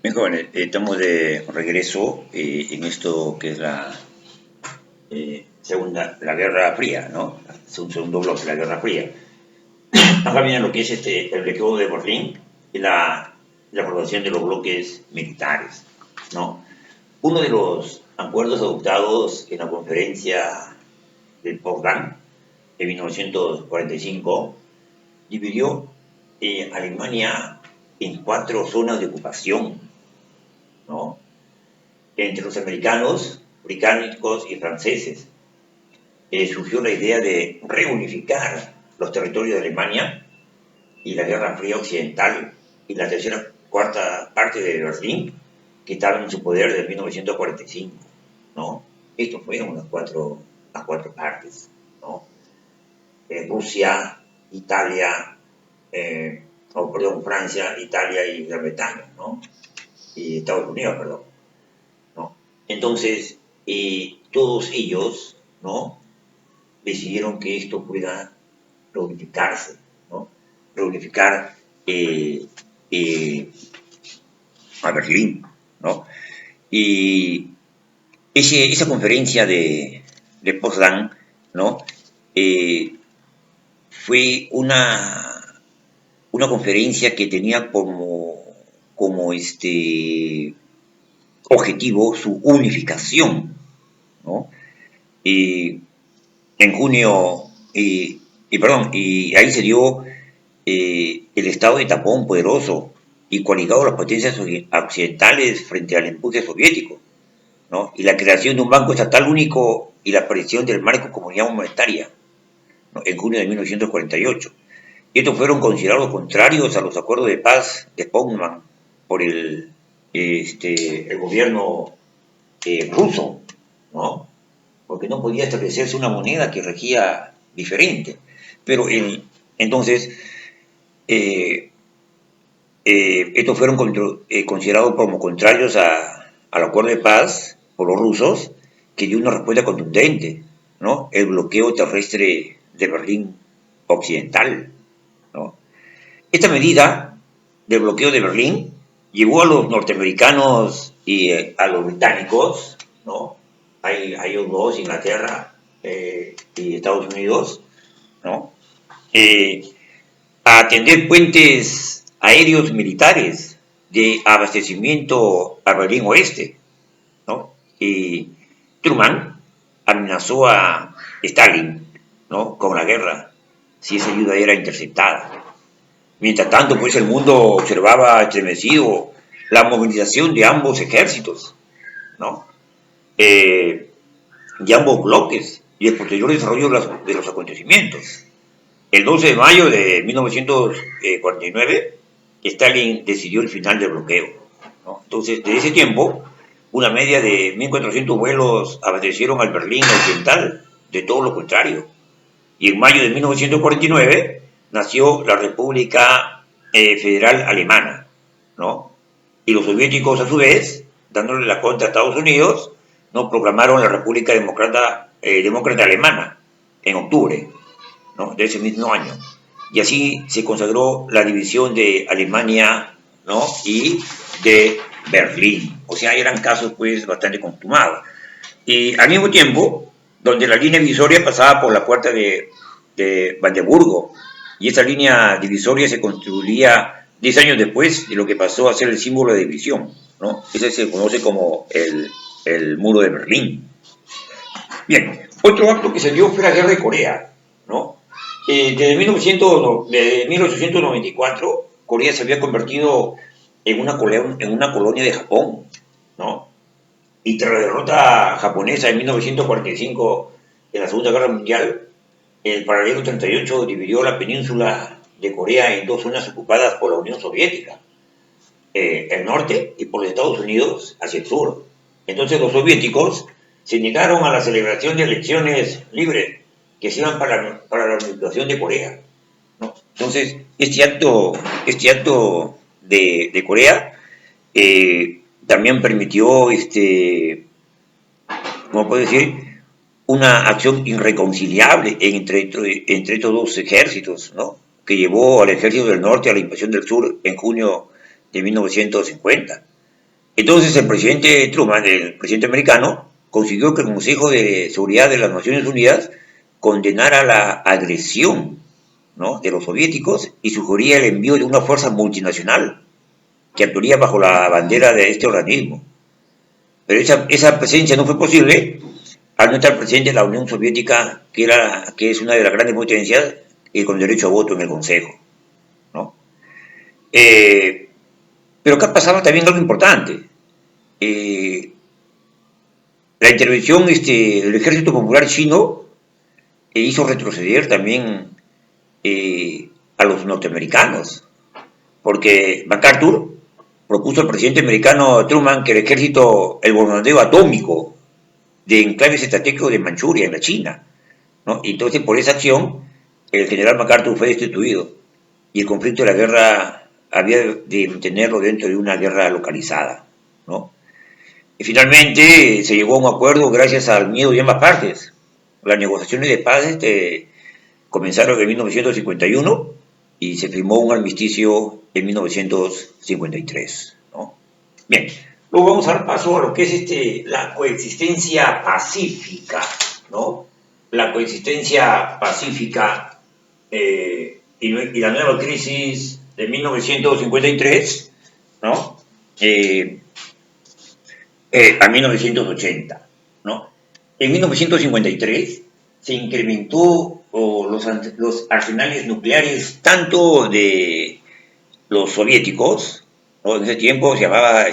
Bien, jóvenes, estamos de regreso en esto que es la Guerra Fría, ¿no? Es un segundo bloque, la Guerra Fría. Acá viene lo que es el bloqueo de Berlín y la aprobación de los bloques militares, ¿no? Uno de los acuerdos adoptados en la conferencia de Potsdam de 1945 dividió Alemania en 4 zonas de ocupación, ¿no? Entre los americanos, británicos y franceses. Surgió la idea de reunificar los territorios de Alemania y la Guerra Fría Occidental y la tercera cuarta parte de Berlín, que estaban en su poder desde 1945, ¿no? Estos fueron las cuatro partes, ¿no? Rusia, Italia, Francia, Italia y Gran Bretaña, ¿no? Y Estados Unidos, perdón, ¿no? Entonces, todos ellos, ¿no? Decidieron que esto pueda reunificarse, ¿no? Reunificar a Berlín, ¿no? Y esa conferencia de Potsdam, ¿no? Fue una conferencia que tenía como objetivo su unificación, ¿no? En junio, y ahí se dio el estado de tapón poderoso y coaligado a las potencias occidentales frente al empuje soviético, ¿no? Y la creación de un banco estatal único y la aparición del marco comunidad monetaria, ¿no? En junio de 1948. Y estos fueron considerados contrarios a los acuerdos de paz de Potsdam por el gobierno ruso, ¿no? Porque no podía establecerse una moneda que regía diferente. Pero entonces, estos fueron considerados como contrarios al acuerdo de paz por los rusos, que dio una respuesta contundente, ¿no? El bloqueo terrestre de Berlín Occidental, ¿no? Esta medida del bloqueo de Berlín llevó a los norteamericanos y a los británicos, ¿no? Hay ellos dos, Inglaterra y Estados Unidos, ¿no? A atender puentes aéreos militares de abastecimiento a Berlín Oeste, ¿no? Y Truman amenazó a Stalin, ¿no? Con la guerra si esa ayuda era interceptada. Mientras tanto, pues el mundo observaba estremecido la movilización de ambos ejércitos, ¿no? De ambos bloques y el posterior desarrollo de los acontecimientos. El 12 de mayo de 1949, Stalin decidió el final del bloqueo, ¿no? Entonces, desde ese tiempo, una media de 1.400 vuelos abastecieron al Berlín Occidental, de todo lo contrario. Y en mayo de 1949 nació la República Federal Alemana, ¿no? Y los soviéticos, a su vez, dándole la contra a Estados Unidos, ¿no? Proclamaron la República Demócrata Alemana en octubre, ¿no? De ese mismo año. Y así se consagró la división de Alemania, ¿no? Y de Berlín. O sea, eran casos pues bastante consumados. Y al mismo tiempo, donde la línea divisoria pasaba por la puerta de Brandeburgo, y esa línea divisoria se construiría 10 años después de lo que pasó a ser el símbolo de división, ¿no? Ese se conoce como el muro de Berlín. Bien, otro acto que se dio fue la guerra de Corea, ¿no? Desde 1894, Corea se había convertido en una colonia de Japón, ¿no? Y tras la derrota japonesa en 1945 en la Segunda Guerra Mundial, el paralelo 38 dividió la península de Corea en 2 zonas ocupadas por la Unión Soviética, el norte y por los Estados Unidos hacia el sur. Entonces los soviéticos se negaron a la celebración de elecciones libres que se iban para la unificación de Corea, ¿no? Entonces, este acto de Corea también permitió, ¿cómo puedo decir? Una acción irreconciliable entre estos dos ejércitos, ¿no? Que llevó al ejército del norte a la invasión del sur en junio de 1950. Entonces el presidente Truman, el presidente americano, consiguió que el Consejo de Seguridad de las Naciones Unidas condenara la agresión, ¿no?, de los soviéticos y sugería el envío de una fuerza multinacional que actuaría bajo la bandera de este organismo. Pero esa presencia no fue posible al no estar presente la Unión Soviética, que es una de las grandes potencias y con derecho a voto en el Consejo, ¿no? Pero acá pasaba también algo importante. La intervención del Ejército Popular Chino hizo retroceder también a los norteamericanos, porque MacArthur propuso al presidente americano Truman que el bombardeo atómico de enclaves estratégicos de Manchuria, en la China, ¿no? Y entonces, por esa acción, el general MacArthur fue destituido y el conflicto de la guerra había de mantenerlo dentro de una guerra localizada, ¿no? Y finalmente se llegó a un acuerdo gracias al miedo de ambas partes. Las negociaciones de paz comenzaron en 1951 y se firmó un armisticio en 1953, ¿no? Bien, luego vamos a dar paso a lo que es la coexistencia pacífica, ¿no? La coexistencia pacífica y la nueva crisis de 1953, ¿no? A 1980, ¿no? En 1953 se incrementó los arsenales nucleares tanto de los soviéticos, ¿no? En ese tiempo se llamaba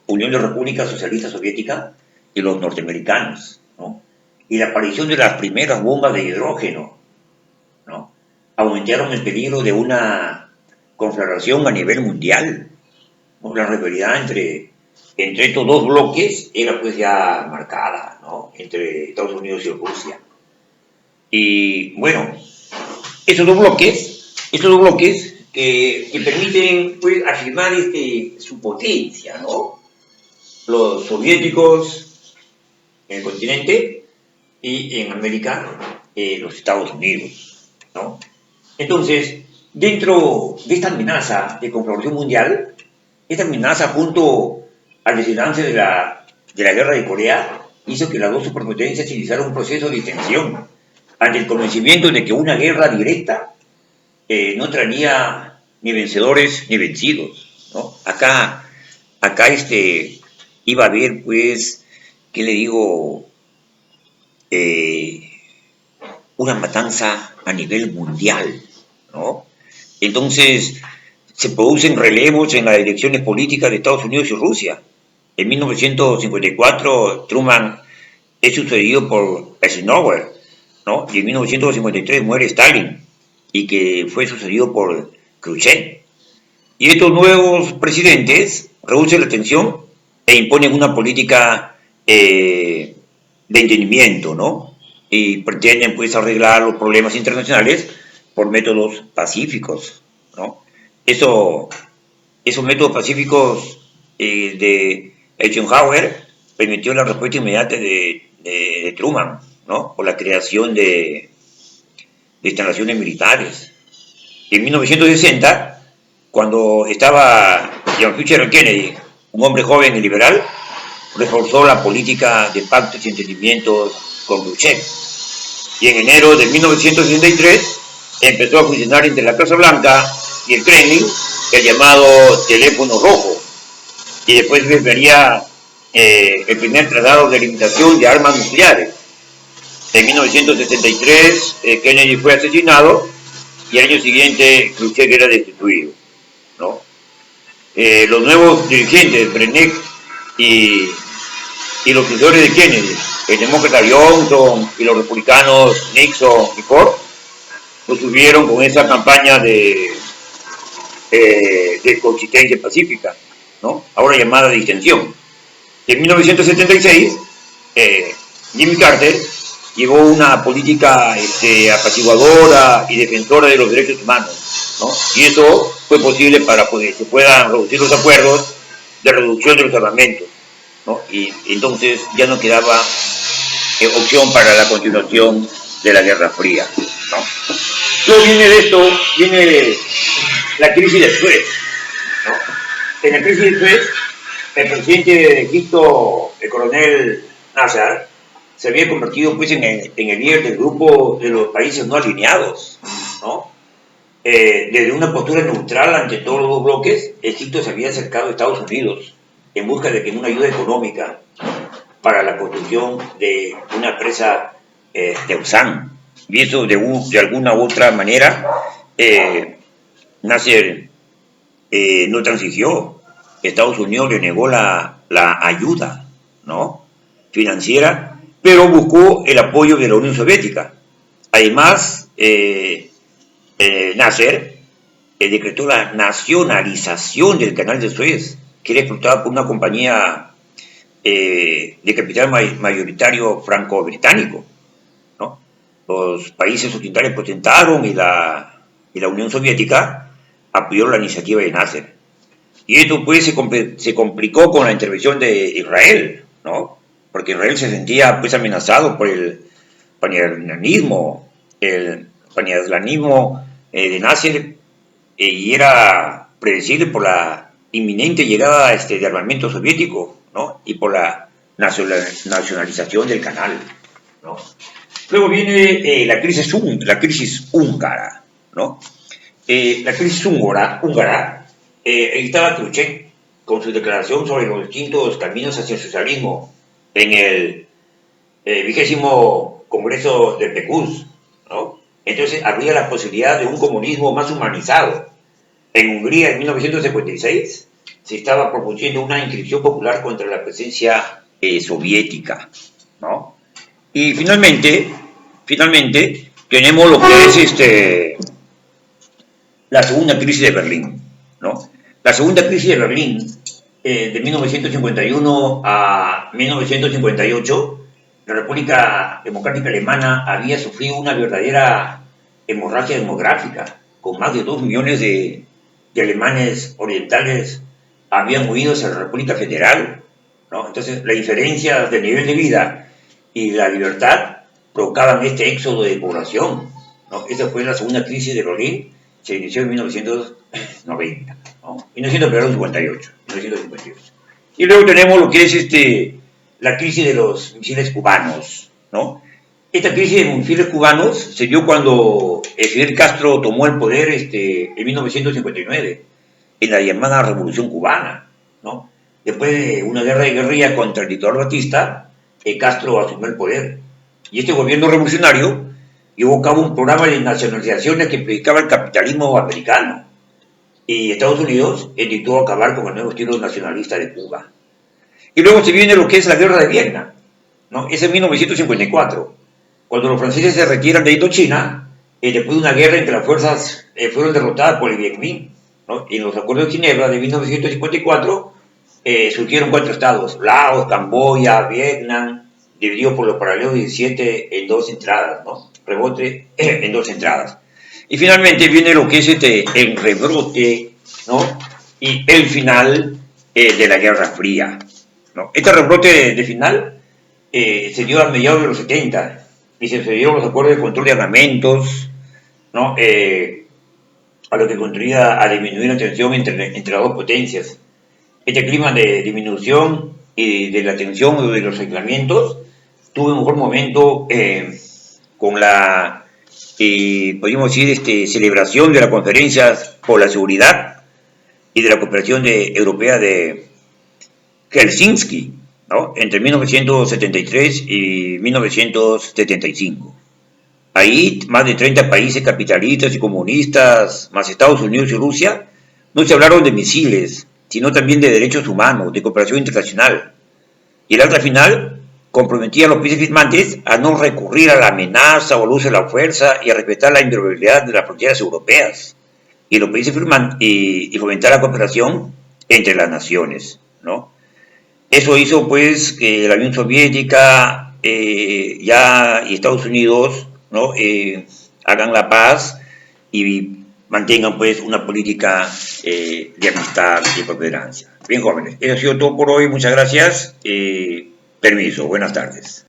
Unión de Repúblicas Socialistas Soviéticas, y los norteamericanos, ¿no? Y la aparición de las primeras bombas de hidrógeno, ¿no?, aumentaron el peligro de una conflagración a nivel mundial, ¿no? La rivalidad entre estos dos bloques era pues ya marcada, ¿no?, entre Estados Unidos y Rusia. Y bueno, esos dos bloques que permiten pues afirmar su potencia, ¿no? Los soviéticos en el continente y en América los Estados Unidos, ¿no? Entonces, dentro de esta amenaza de conflagración mundial, esta amenaza junto al desenlace de la guerra de Corea hizo que las dos superpotencias iniciaran un proceso de tensión ante el convencimiento de que una guerra directa no traería ni vencedores ni vencidos, ¿no? Acá iba a haber, pues, ¿qué le digo? Una matanza a nivel mundial, ¿no? Entonces, se producen relevos en las direcciones políticas de Estados Unidos y Rusia. En 1954, Truman es sucedido por Eisenhower, ¿no? Y en 1953 muere Stalin, y que fue sucedido por Khrushchev. Y estos nuevos presidentes reducen la tensión e imponen una política de entendimiento, ¿no? Y pretenden pues arreglar los problemas internacionales por métodos pacíficos, ¿no? Esos métodos pacíficos de Eisenhower permitió la respuesta inmediata de Truman, ¿no?, por la creación de instalaciones militares. En 1960, cuando estaba John F. Kennedy, un hombre joven y liberal, reforzó la política de pactos y entendimientos con Khrushchev. Y en enero de 1963 empezó a funcionar entre la Casa Blanca y el Kremlin el llamado teléfono rojo. Y después vería el primer tratado de limitación de armas nucleares. En 1963 Kennedy fue asesinado y al año siguiente Khrushchev era destituido, ¿no? Los nuevos dirigentes, Brennan y los sucesores de Kennedy, el demócrata Johnson y los republicanos Nixon y Ford, lo subieron con esa campaña de coexistencia pacífica, ¿no?, ahora llamada de distensión. En 1976, Jimmy Carter llevó una política apaciguadora y defensora de los derechos humanos, ¿no? Y eso fue posible para que se puedan reducir los acuerdos de reducción de los armamentos, ¿no? Y entonces ya no quedaba opción para la continuación de la Guerra Fría, ¿no? Luego viene la crisis de Suez, ¿no? En la crisis de Suez el presidente de Egipto, el coronel Nasser, se había convertido pues en el líder del grupo de los países no alineados, ¿no? Desde una postura neutral ante todos los dos bloques, Egipto se había acercado a Estados Unidos en busca de que una ayuda económica para la construcción de una presa de Usán. Y eso de alguna u otra manera, Nasser no transigió. Estados Unidos le negó la ayuda, ¿no?, financiera, pero buscó el apoyo de la Unión Soviética. Además, Nasser decretó la nacionalización del canal de Suez, que era explotado por una compañía de capital mayoritario franco-británico, ¿no? Los países occidentales protestaron y la Unión Soviética apoyó la iniciativa de Nasser. Y esto pues se complicó con la intervención de Israel, ¿no? Porque Israel se sentía pues amenazado por el panirlanismo de Nasser, y era predecible por la inminente llegada de armamento soviético, ¿no?, y por la nacionalización del canal, ¿no? Luego viene la crisis húngara, ¿no? La crisis húngara, ahí estaba Khrushchev con su declaración sobre los distintos caminos hacia el socialismo en el 20º Congreso de Pecus, ¿no? Entonces habría la posibilidad de un comunismo más humanizado. En Hungría, en 1956, se estaba propusiendo una inscripción popular contra la presencia soviética, ¿no? Y finalmente tenemos lo que es la segunda crisis de Berlín, ¿no? La segunda crisis de Berlín, de 1951 a 1958, la República Democrática Alemana había sufrido una verdadera hemorragia demográfica, con más de 2 millones de alemanes orientales habían huido hacia la República Federal, ¿no? Entonces, la diferencia de nivel de vida y la libertad provocaban este éxodo de población, ¿no? Esa fue la segunda crisis de Berlín, se inició en 1990, ¿no? 1958. Y luego tenemos lo que es la crisis de los misiles cubanos, ¿no? Esta crisis de misiles cubanos se dio cuando Fidel Castro tomó el poder en 1959, en la llamada Revolución Cubana, ¿no? Después de una guerra de guerrilla contra el dictador Batista, Castro asumió el poder. Y este gobierno revolucionario llevó a cabo un programa de nacionalizaciones que predicaba el capitalismo americano. Y Estados Unidos dictó acabar con el nuevo estilo nacionalista de Cuba. Y luego se viene lo que es la guerra de Vietnam, ¿no? Es en 1954, cuando los franceses se retiran de Indochina, después de una guerra en que las fuerzas fueron derrotadas por el Viet Minh, ¿no? Y en los acuerdos de Ginebra de 1954 surgieron 4 estados: Laos, Camboya, Vietnam, divididos por los paralelos 17 en 2 entradas, ¿no? Rebote en 2 entradas. Y finalmente viene lo que es el rebrote, ¿no?, y el final de la Guerra Fría, ¿no? Este rebrote de final se dio a mediados de los 70 y se dieron los acuerdos de control de armamentos, ¿no?, a lo que contribuía a disminuir la tensión entre las dos potencias. Este clima de disminución y de la tensión o de los aislamientos tuvo un mejor momento con la, podríamos decir, celebración de las conferencias por la seguridad y de la cooperación europea de Helsinki, ¿no?, entre 1973 y 1975. Ahí más de 30 países capitalistas y comunistas, más Estados Unidos y Rusia, no se hablaron de misiles, sino también de derechos humanos, de cooperación internacional. Y el acta final comprometía a los países firmantes a no recurrir a la amenaza o al uso de la fuerza y a respetar la inviolabilidad de las fronteras europeas. Y los países firmantes y fomentar la cooperación entre las naciones, ¿no? Eso hizo pues que la Unión Soviética y Estados Unidos, ¿no?, hagan la paz y mantengan pues una política de amistad y cooperancia. Bien, jóvenes, eso ha sido todo por hoy. Muchas gracias. Permiso, buenas tardes.